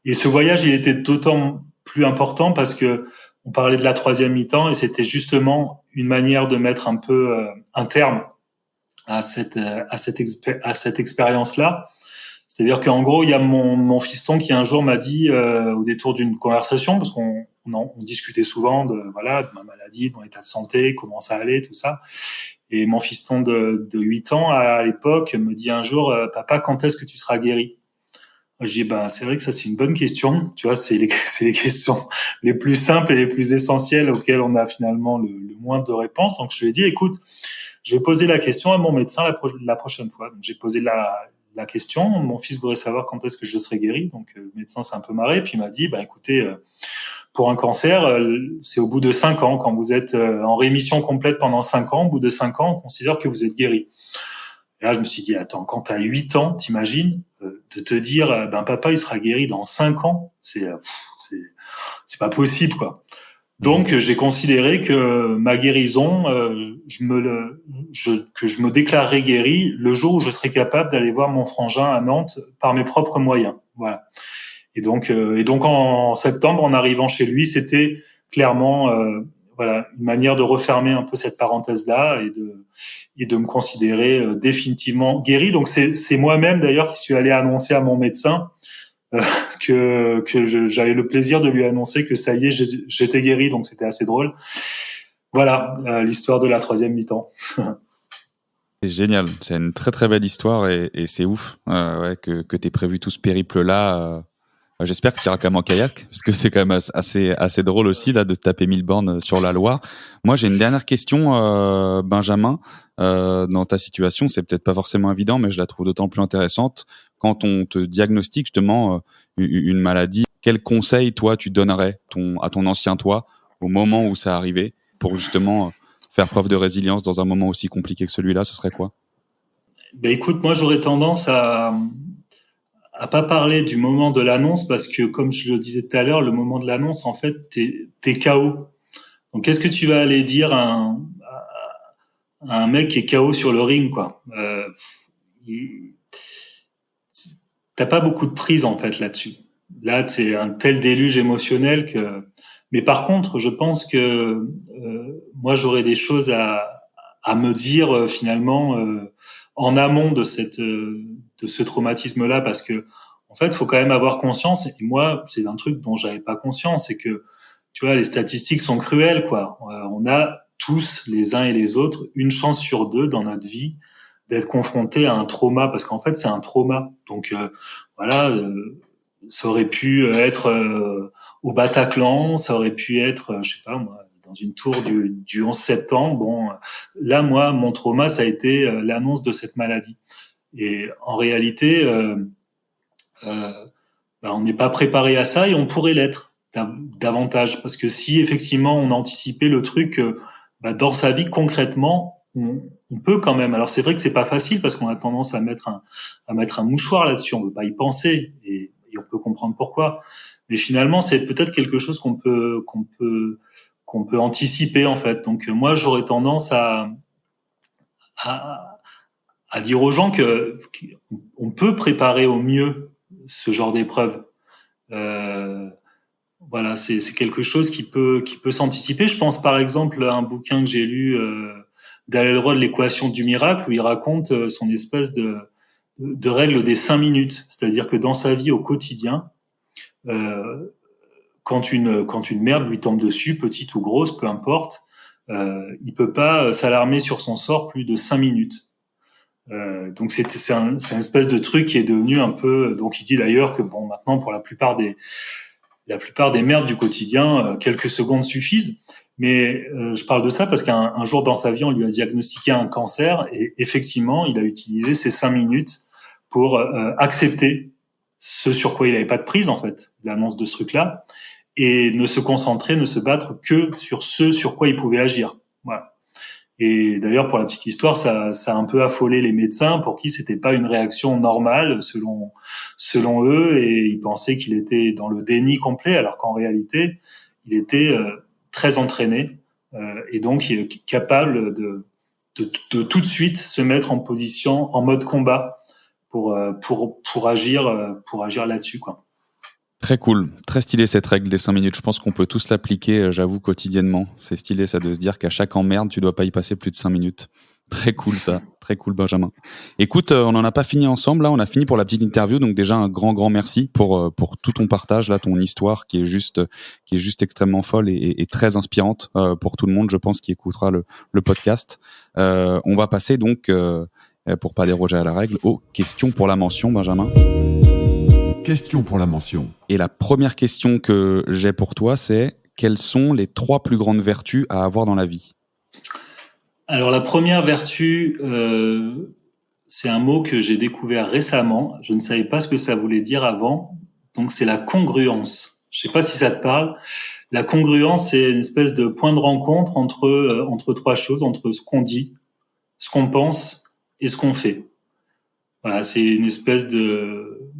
Et ce voyage, il était d'autant plus important parce que on parlait de la troisième mi-temps, et c'était justement une manière de mettre un peu un terme à cette expérience-là. C'est-à-dire qu'en gros, il y a mon fiston qui un jour m'a dit, au détour d'une conversation, parce qu'on discutait souvent de ma maladie, de mon état de santé, comment ça allait, tout ça. Et mon fiston de 8 ans à l'époque me dit un jour, papa, quand est-ce que tu seras guéri? Je dis, c'est vrai que ça, c'est une bonne question. Tu vois, c'est les questions les plus simples et les plus essentielles auxquelles on a finalement le moins de réponses. Donc, je lui ai dit, écoute, je vais poser la question à mon médecin la prochaine fois. Donc, j'ai posé la question. Mon fils voudrait savoir quand est-ce que je serai guéri. Donc, le médecin s'est un peu marré. Puis, il m'a dit, écoutez, pour un cancer, c'est au bout de 5 ans. Quand vous êtes en rémission complète pendant 5 ans, au bout de 5 ans, on considère que vous êtes guéri. Et là, je me suis dit, attends, quand tu as 8 ans, t'imagines, de te dire, papa, il sera guéri dans 5 ans, c'est pas possible, quoi. Donc, j'ai considéré que ma guérison, que je me déclarerais guéri le jour où je serais capable d'aller voir mon frangin à Nantes par mes propres moyens. Voilà. Et donc en septembre, en arrivant chez lui, c'était clairement, une manière de refermer un peu cette parenthèse-là et de me considérer définitivement guéri. Donc c'est moi-même d'ailleurs qui suis allé annoncer à mon médecin que j'avais le plaisir de lui annoncer que ça y est, j'étais guéri. Donc c'était assez drôle. Voilà l'histoire de la troisième mi-temps. C'est génial, c'est une très très belle histoire et c'est ouf que t'aies prévu tout ce périple-là. J'espère que tu iras quand même en kayak, parce que c'est quand même assez drôle aussi là de te taper 1000 bornes sur la Loire. Moi, j'ai une dernière question, Benjamin. Dans ta situation, c'est peut-être pas forcément évident, mais je la trouve d'autant plus intéressante. Quand on te diagnostique justement une maladie, quel conseil toi tu donnerais à ton ancien toi au moment où ça arrivait pour justement faire preuve de résilience dans un moment aussi compliqué que celui-là? Ce serait quoi? Écoute, moi j'aurais tendance à pas parler du moment de l'annonce, parce que comme je le disais tout à l'heure, le moment de l'annonce, en fait, t'es KO. Donc qu'est-ce que tu vas aller dire à un mec qui est KO sur le ring, quoi? T'as pas beaucoup de prise en fait là-dessus. Là, c'est un tel déluge émotionnel que. Mais par contre, je pense que moi j'aurais des choses à me dire finalement en amont de ce traumatisme-là, parce que en fait, il faut quand même avoir conscience. Et moi, c'est un truc dont j'avais pas conscience, c'est que tu vois, les statistiques sont cruelles, quoi. On a tous, les uns et les autres, une chance sur deux dans notre vie d'être confronté à un trauma, parce qu'en fait c'est un trauma. Donc voilà, ça aurait pu être au Bataclan, ça aurait pu être, je sais pas moi, dans une tour du 11 septembre. Bon, là moi, mon trauma, ça a été l'annonce de cette maladie. Et en réalité, on n'est pas préparé à ça et on pourrait l'être davantage, parce que si effectivement on anticipait le truc dans sa vie concrètement, on peut quand même. Alors c'est vrai que c'est pas facile parce qu'on a tendance à mettre un mouchoir là-dessus, on veut pas y penser et on peut comprendre pourquoi. Mais finalement, c'est peut-être quelque chose qu'on peut anticiper en fait. Donc moi, j'aurais tendance à dire aux gens que on peut préparer au mieux ce genre d'épreuve. Voilà, c'est quelque chose qui peut s'anticiper. Je pense par exemple à un bouquin que j'ai lu d'Alelrod, l'équation du miracle, où il raconte son espèce de règle des 5 minutes. C'est-à-dire que dans sa vie au quotidien, quand une merde lui tombe dessus, petite ou grosse, peu importe, il peut pas s'alarmer sur son sort plus de 5 minutes. Donc c'est un espèce de truc qui est devenu un peu. Donc il dit d'ailleurs que bon, maintenant pour la plupart des merdes du quotidien, quelques secondes suffisent. Mais je parle de ça parce qu'un jour dans sa vie, on lui a diagnostiqué un cancer et effectivement, il a utilisé ces 5 minutes pour accepter ce sur quoi il n'avait pas de prise en fait, l'annonce de ce truc-là, et ne se concentrer, ne se battre que sur ce sur quoi il pouvait agir. Voilà. Et d'ailleurs, pour la petite histoire, ça a un peu affolé les médecins pour qui c'était pas une réaction normale selon eux, et ils pensaient qu'il était dans le déni complet, alors qu'en réalité, il était très entraîné et donc il est capable de tout de suite se mettre en position, en mode combat pour agir là-dessus, quoi. Très cool, très stylé cette règle des 5 minutes. Je pense qu'on peut tous l'appliquer, j'avoue, quotidiennement. C'est stylé ça de se dire qu'à chaque emmerde, tu dois pas y passer plus de 5 minutes. Très cool ça, très cool Benjamin. Écoute, on n'en a pas fini ensemble là, on a fini pour la petite interview, donc déjà un grand merci pour tout ton partage là, ton histoire qui est juste extrêmement folle et très inspirante pour tout le monde, je pense, qui écoutera le podcast. On va passer donc, pour pas déroger à la règle, aux questions pour la mention, Benjamin. Question pour la mention. Et la première question que j'ai pour toi, c'est quelles sont les 3 plus grandes vertus à avoir dans la vie ? Alors la première vertu, c'est un mot que j'ai découvert récemment. Je ne savais pas ce que ça voulait dire avant. Donc c'est la congruence. Je sais pas si ça te parle. La congruence, c'est une espèce de point de rencontre entre 3 choses, entre ce qu'on dit, ce qu'on pense et ce qu'on fait. Voilà, c'est une espèce de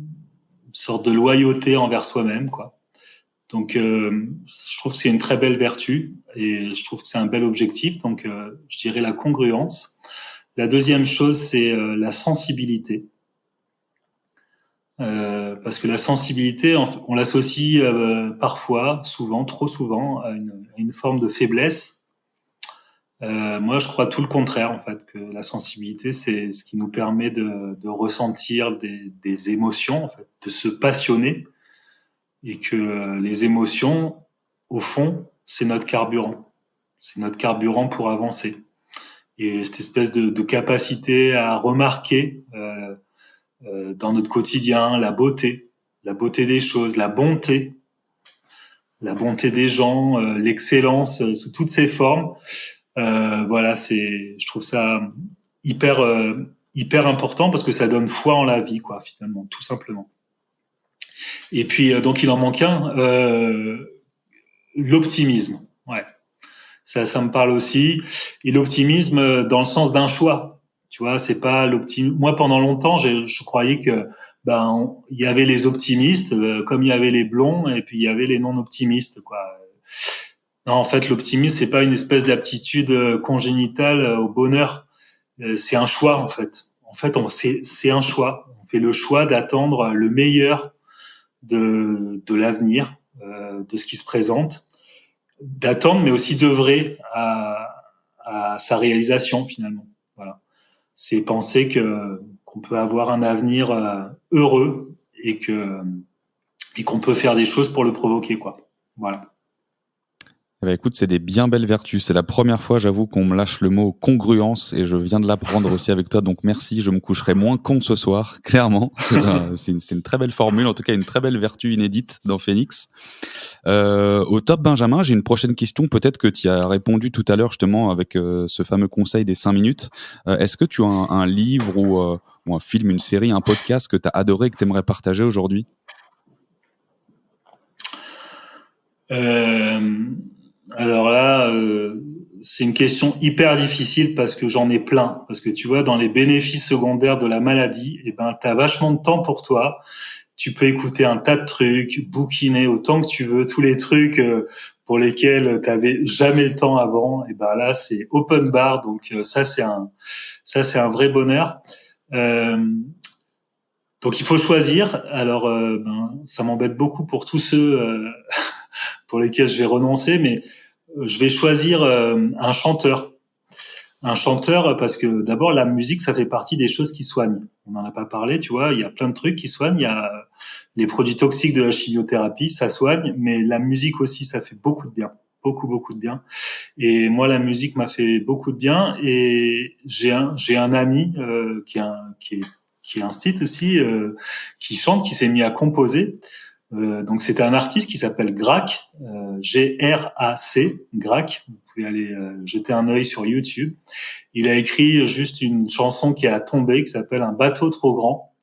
sorte de loyauté envers soi-même, quoi. Donc, je trouve que c'est une très belle vertu et je trouve que c'est un bel objectif. Donc, je dirais la congruence. La deuxième chose, c'est la sensibilité. Parce que la sensibilité, on l'associe parfois, souvent, trop souvent, à une forme de faiblesse. Moi, je crois tout le contraire, en fait, que la sensibilité, c'est ce qui nous permet de ressentir des émotions, en fait, de se passionner, et que les émotions, au fond, c'est notre carburant. C'est notre carburant pour avancer. Et cette espèce de capacité à remarquer dans notre quotidien la beauté des choses, la bonté des gens, l'excellence sous toutes ses formes. Voilà, je trouve ça hyper important parce que ça donne foi en la vie, quoi, finalement, tout simplement. Et puis, donc, il en manque un, l'optimisme. Ouais. Ça me parle aussi. Et l'optimisme dans le sens d'un choix. Tu vois, c'est pas l'optimisme. Moi, pendant longtemps, je croyais que, il y avait les optimistes, comme il y avait les blonds, et puis il y avait les non-optimistes, quoi. Non, en fait, l'optimisme, c'est pas une espèce d'aptitude congénitale au bonheur. C'est un choix, en fait. En fait, c'est un choix. On fait le choix d'attendre le meilleur de l'avenir, de ce qui se présente, d'attendre, mais aussi d'œuvrer à sa réalisation, finalement. Voilà. C'est penser qu'on peut avoir un avenir heureux et qu'on peut faire des choses pour le provoquer, quoi. Voilà. Eh ben, écoute, c'est des bien belles vertus. C'est la première fois, j'avoue, qu'on me lâche le mot congruence et je viens de l'apprendre aussi avec toi. Donc merci, je me coucherai moins con ce soir, clairement. C'est une très belle formule, en tout cas une très belle vertu inédite dans Phoenix. Au top, Benjamin, j'ai une prochaine question. Peut-être que tu y as répondu tout à l'heure justement avec ce fameux conseil des 5 minutes. Est-ce que tu as un livre ou un film, une série, un podcast que tu as adoré et que tu aimerais partager aujourd'hui ? Alors là, c'est une question hyper difficile parce que j'en ai plein. Parce que tu vois, dans les bénéfices secondaires de la maladie, t'as vachement de temps pour toi. Tu peux écouter un tas de trucs, bouquiner autant que tu veux, tous les trucs pour lesquels t'avais jamais le temps avant. Et ben là, c'est open bar. Donc ça, c'est un vrai bonheur. Donc il faut choisir. Alors ça m'embête beaucoup pour tous ceux pour lesquels je vais renoncer, mais je vais choisir un chanteur. Un chanteur, parce que d'abord, la musique, ça fait partie des choses qui soignent. On n'en a pas parlé, tu vois, il y a plein de trucs qui soignent. Il y a les produits toxiques de la chimiothérapie, ça soigne, mais la musique aussi, ça fait beaucoup de bien. Beaucoup, beaucoup de bien. Et moi, la musique m'a fait beaucoup de bien. Et j'ai un ami qui est un site aussi, qui chante, qui s'est mis à composer. Donc c'était un artiste qui s'appelle Grac, G-R-A-C, Grac. Vous pouvez aller jeter un œil sur YouTube. Il a écrit juste une chanson qui a tombé, qui s'appelle Un bateau trop grand.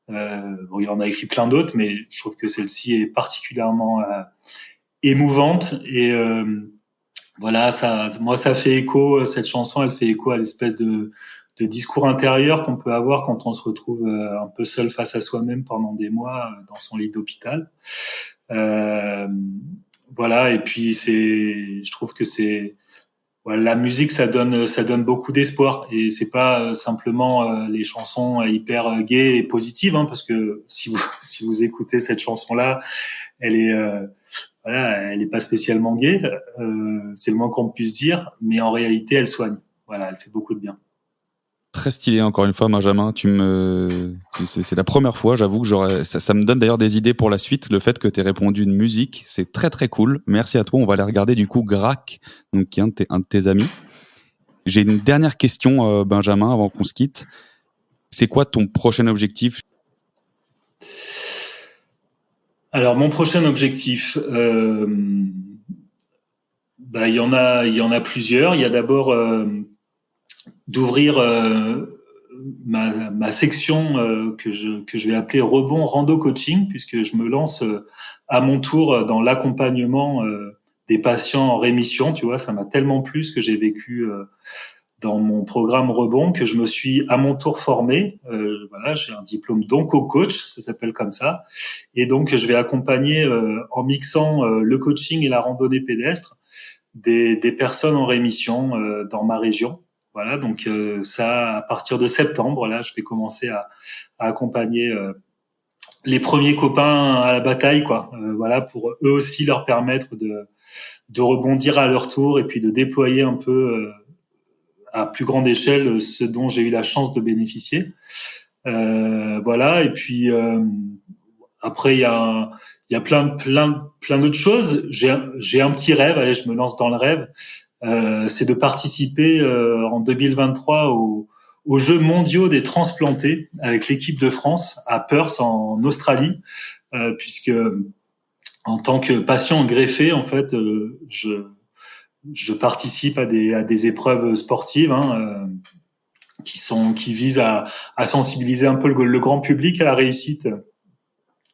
Bon, il en a écrit plein d'autres, mais je trouve que celle-ci est particulièrement émouvante. Et voilà, moi ça fait écho. Cette chanson, elle fait écho à l'espèce de discours intérieur qu'on peut avoir quand on se retrouve un peu seul face à soi-même pendant des mois dans son lit d'hôpital. Voilà, et puis je trouve que voilà, la musique, ça donne beaucoup d'espoir, et c'est pas simplement les chansons hyper gaies et positives, hein, parce que si vous écoutez cette chanson-là, elle est pas spécialement gaie, c'est le moins qu'on puisse dire, mais en réalité, elle soigne. Voilà, elle fait beaucoup de bien. Très stylé, encore une fois, Benjamin. C'est la première fois, j'avoue que ça me donne d'ailleurs des idées pour la suite. Le fait que tu aies répondu une musique, c'est très très cool. Merci à toi. On va aller regarder du coup Grac, donc qui est un de tes amis. J'ai une dernière question, Benjamin, avant qu'on se quitte. C'est quoi ton prochain objectif ? Alors mon prochain objectif, il y en a plusieurs. Il y a d'abord d'ouvrir ma section que je vais appeler Rebond Rando Coaching, puisque je me lance à mon tour dans l'accompagnement des patients en rémission. Tu vois, ça m'a tellement plu ce que j'ai vécu dans mon programme Rebond que je me suis à mon tour formé. Voilà, j'ai un diplôme d'onco-coach, ça s'appelle comme ça. Et donc, je vais accompagner en mixant le coaching et la randonnée pédestre des personnes en rémission dans ma région. Voilà, donc ça, à partir de septembre, là, je vais commencer à accompagner les premiers copains à la bataille, quoi. Voilà, pour eux aussi leur permettre de rebondir à leur tour et puis de déployer un peu à plus grande échelle ce dont j'ai eu la chance de bénéficier. Voilà, et puis après il y a plein d'autres choses. J'ai un petit rêve, allez, je me lance dans le rêve. C'est de participer en 2023 aux Jeux mondiaux des transplantés avec l'équipe de France à Perth en Australie, puisque en tant que patient greffé, en fait, je participe à des épreuves sportives qui visent à sensibiliser un peu le grand public à la réussite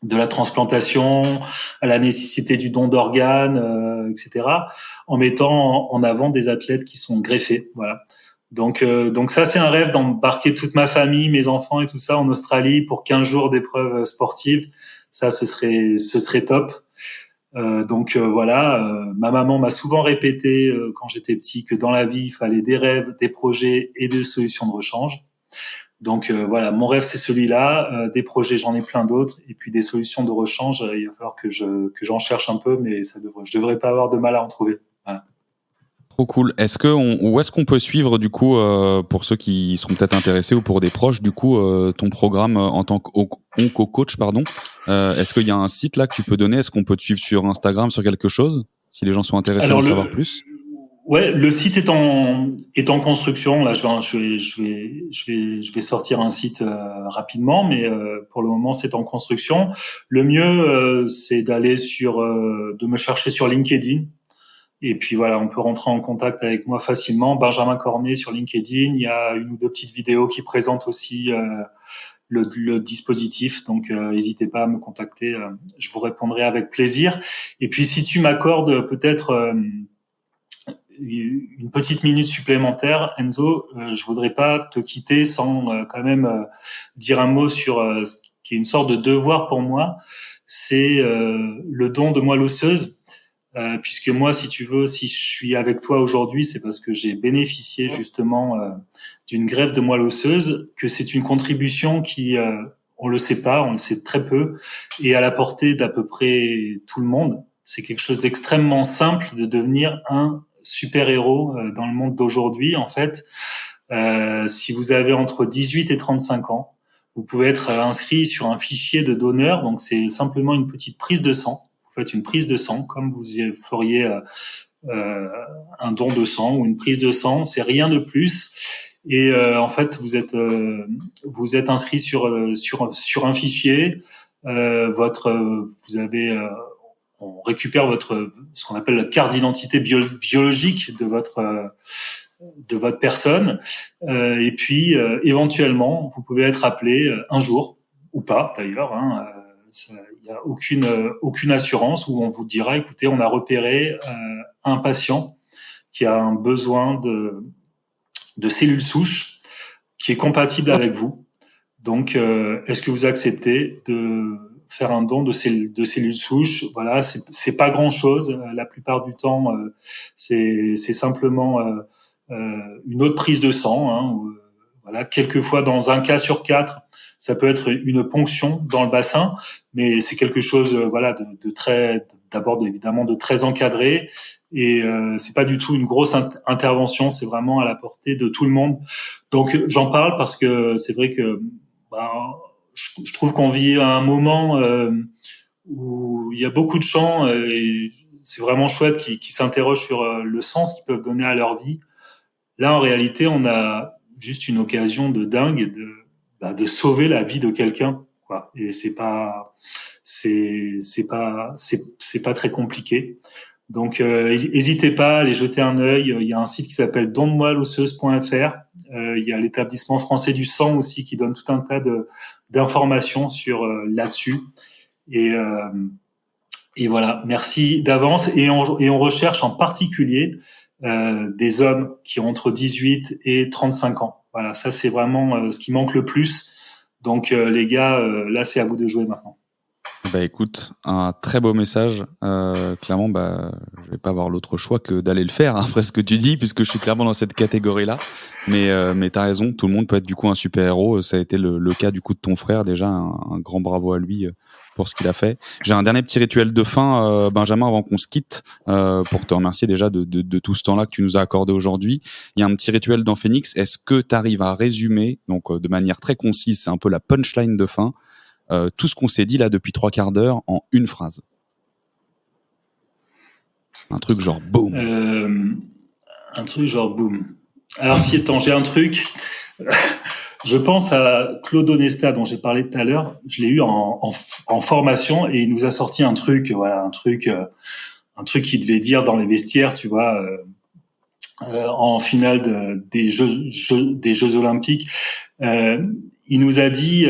de la transplantation, à la nécessité du don d'organes, etc., en mettant en avant des athlètes qui sont greffés. Voilà. Donc ça, c'est un rêve d'embarquer toute ma famille, mes enfants et tout ça en Australie pour 15 jours d'épreuves sportives. Ça, ce serait top. Voilà, ma maman m'a souvent répété quand j'étais petit que dans la vie, il fallait des rêves, des projets et des solutions de rechange. Donc voilà, mon rêve c'est celui-là, des projets j'en ai plein d'autres et puis des solutions de rechange, il va falloir que j'en cherche un peu, mais je devrais pas avoir de mal à en trouver. Voilà. Trop cool. Où est-ce qu'on peut suivre du coup pour ceux qui seront peut-être intéressés ou pour des proches du coup ton programme en tant qu'onco-coach, pardon. Est-ce qu'il y a un site là que tu peux donner ? Est-ce qu'on peut te suivre sur Instagram, sur quelque chose ? si les gens sont intéressés à Alors en savoir plus. Ouais, le site est en construction. Là, je vais sortir un site rapidement, mais pour le moment, c'est en construction. Le mieux, c'est de me chercher sur LinkedIn. Et puis voilà, on peut rentrer en contact avec moi facilement. Benjamin Cornet sur LinkedIn. Il y a une ou deux petites vidéos qui présentent aussi le dispositif. Donc, n'hésitez pas à me contacter. Je vous répondrai avec plaisir. Et puis, si tu m'accordes peut-être une petite minute supplémentaire, Enzo, je voudrais pas te quitter sans quand même dire un mot sur ce qui est une sorte de devoir pour moi. C'est le don de moelle osseuse. Puisque moi, si tu veux, si je suis avec toi aujourd'hui, c'est parce que j'ai bénéficié justement d'une greffe de moelle osseuse, que c'est une contribution qui, on le sait pas, on le sait très peu, et à la portée d'à peu près tout le monde. C'est quelque chose d'extrêmement simple de devenir un super-héros dans le monde d'aujourd'hui. En fait, si vous avez entre 18 et 35 ans, vous pouvez être inscrit sur un fichier de donneur. Donc, c'est simplement une petite prise de sang. Vous faites une prise de sang comme vous feriez un don de sang ou une prise de sang. C'est rien de plus. Et en fait, vous êtes inscrit sur un fichier. On récupère ce qu'on appelle la carte d'identité biologique de votre personne, et puis éventuellement vous pouvez être appelé un jour ou pas d'ailleurs. Il n'y a aucune assurance où on vous dira écoutez, on a repéré un patient qui a un besoin de cellules souches qui est compatible avec vous. Donc, est-ce que vous acceptez de faire un don de cellules souches? Voilà, c'est pas grand-chose. La plupart du temps, c'est simplement une autre prise de sang. Voilà, quelquefois, dans un cas sur 4, ça peut être une ponction dans le bassin, mais c'est quelque chose, d'abord évidemment de très encadré. Et c'est pas du tout une grosse intervention, c'est vraiment à la portée de tout le monde. Donc j'en parle parce que c'est vrai que je trouve qu'on vit à un moment où il y a beaucoup de gens, et c'est vraiment chouette, qui s'interrogent sur le sens qu'ils peuvent donner à leur vie. Là, en réalité, on a juste une occasion de dingue de sauver la vie de quelqu'un, quoi. Et c'est pas très compliqué. Donc, n'hésitez pas à aller jeter un œil. Il y a un site qui s'appelle dondemoelleosseuse.fr. Il y a l'établissement français du sang aussi qui donne tout un tas d'informations sur là-dessus. Et voilà. Merci d'avance. Et on recherche en particulier des hommes qui ont entre 18 et 35 ans. Voilà, ça c'est vraiment ce qui manque le plus. Donc les gars, là c'est à vous de jouer maintenant. Bah écoute, un très beau message. Clairement, je vais pas avoir l'autre choix que d'aller le faire, après ce que tu dis, puisque je suis clairement dans cette catégorie-là. Mais t'as raison, tout le monde peut être du coup un super-héros. Ça a été le cas du coup de ton frère. Déjà, un grand bravo à lui pour ce qu'il a fait. J'ai un dernier petit rituel de fin, Benjamin, avant qu'on se quitte, pour te remercier déjà de tout ce temps-là que tu nous as accordé aujourd'hui. Il y a un petit rituel dans Phoenix. Est-ce que tu arrives à résumer, donc de manière très concise, c'est un peu la punchline de fin, tout ce qu'on s'est dit là depuis 3 quarts d'heure en une phrase? Un truc genre boum. Un truc genre boum. Alors j'ai un truc. Je pense à Claude Onesta dont j'ai parlé tout à l'heure. Je l'ai eu en formation et il nous a sorti un truc, voilà, un truc qu'il devait dire dans les vestiaires, tu vois, en finale des Jeux Olympiques. Il nous a dit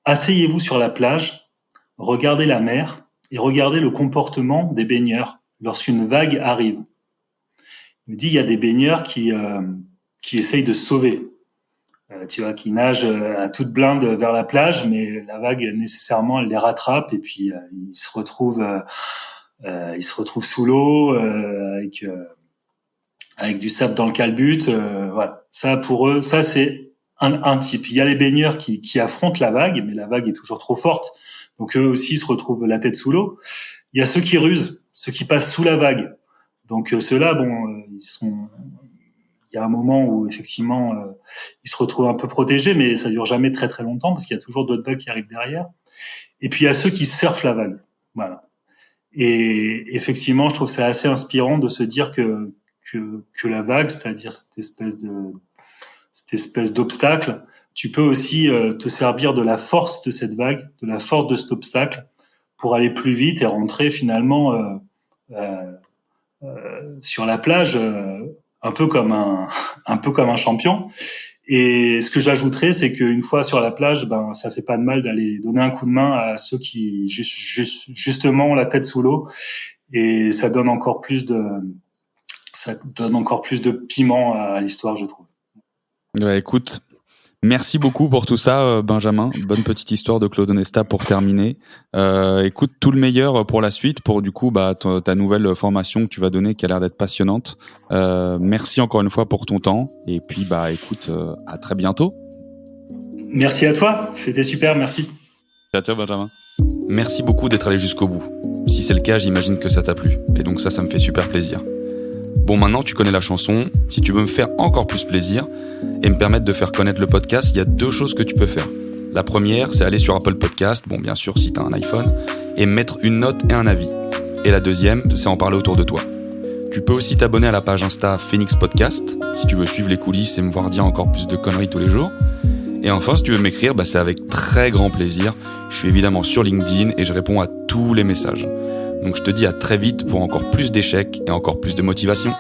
asseyez-vous sur la plage, regardez la mer et regardez le comportement des baigneurs lorsqu'une vague arrive. Il nous dit il y a des baigneurs qui essayent de se sauver. Tu vois, qui nagent à toute blinde vers la plage, mais la vague nécessairement elle les rattrape et puis ils se retrouvent sous l'eau avec du sable dans le calbut. Voilà, ça pour eux, ça c'est un type. Il y a les baigneurs qui affrontent la vague, mais la vague est toujours trop forte, donc eux aussi se retrouvent la tête sous l'eau. Il y a ceux qui rusent, ceux qui passent sous la vague. Donc ceux-là, il y a un moment où effectivement ils se retrouvent un peu protégés, mais ça dure jamais très très longtemps parce qu'il y a toujours d'autres vagues qui arrivent derrière. Et puis il y a ceux qui surfent la vague. Voilà. Et effectivement, je trouve ça assez inspirant de se dire que la vague, c'est-à-dire cette espèce d'obstacle, tu peux aussi te servir de la force de cette vague, de la force de cet obstacle, pour aller plus vite et rentrer finalement sur la plage un peu comme un champion. Et ce que j'ajouterais, c'est qu'une fois sur la plage, ça fait pas de mal d'aller donner un coup de main à ceux qui justement ont la tête sous l'eau, et ça donne encore plus de piment à l'histoire, je trouve. Ouais, écoute, merci beaucoup pour tout ça, Benjamin. Bonne petite histoire de Claude Onesta pour terminer. Écoute, tout le meilleur pour la suite, pour du coup ta nouvelle formation que tu vas donner, qui a l'air d'être passionnante. Merci encore une fois pour ton temps. Et puis écoute, à très bientôt. Merci à toi, c'était super, merci. Ciao Benjamin. Merci beaucoup d'être allé jusqu'au bout. Si c'est le cas, j'imagine que ça t'a plu. Et donc ça me fait super plaisir. Bon, maintenant tu connais la chanson. Si tu veux me faire encore plus plaisir et me permettre de faire connaître le podcast, il y a 2 choses que tu peux faire. La première, c'est aller sur Apple Podcast, bon bien sûr si t'as un iPhone, et mettre une note et un avis. Et la deuxième, c'est en parler autour de toi. Tu peux aussi t'abonner à la page Insta Phoenix Podcast, si tu veux suivre les coulisses et me voir dire encore plus de conneries tous les jours. Et enfin, si tu veux m'écrire, c'est avec très grand plaisir. Je suis évidemment sur LinkedIn et je réponds à tous les messages. Donc je te dis à très vite pour encore plus d'échecs et encore plus de motivation.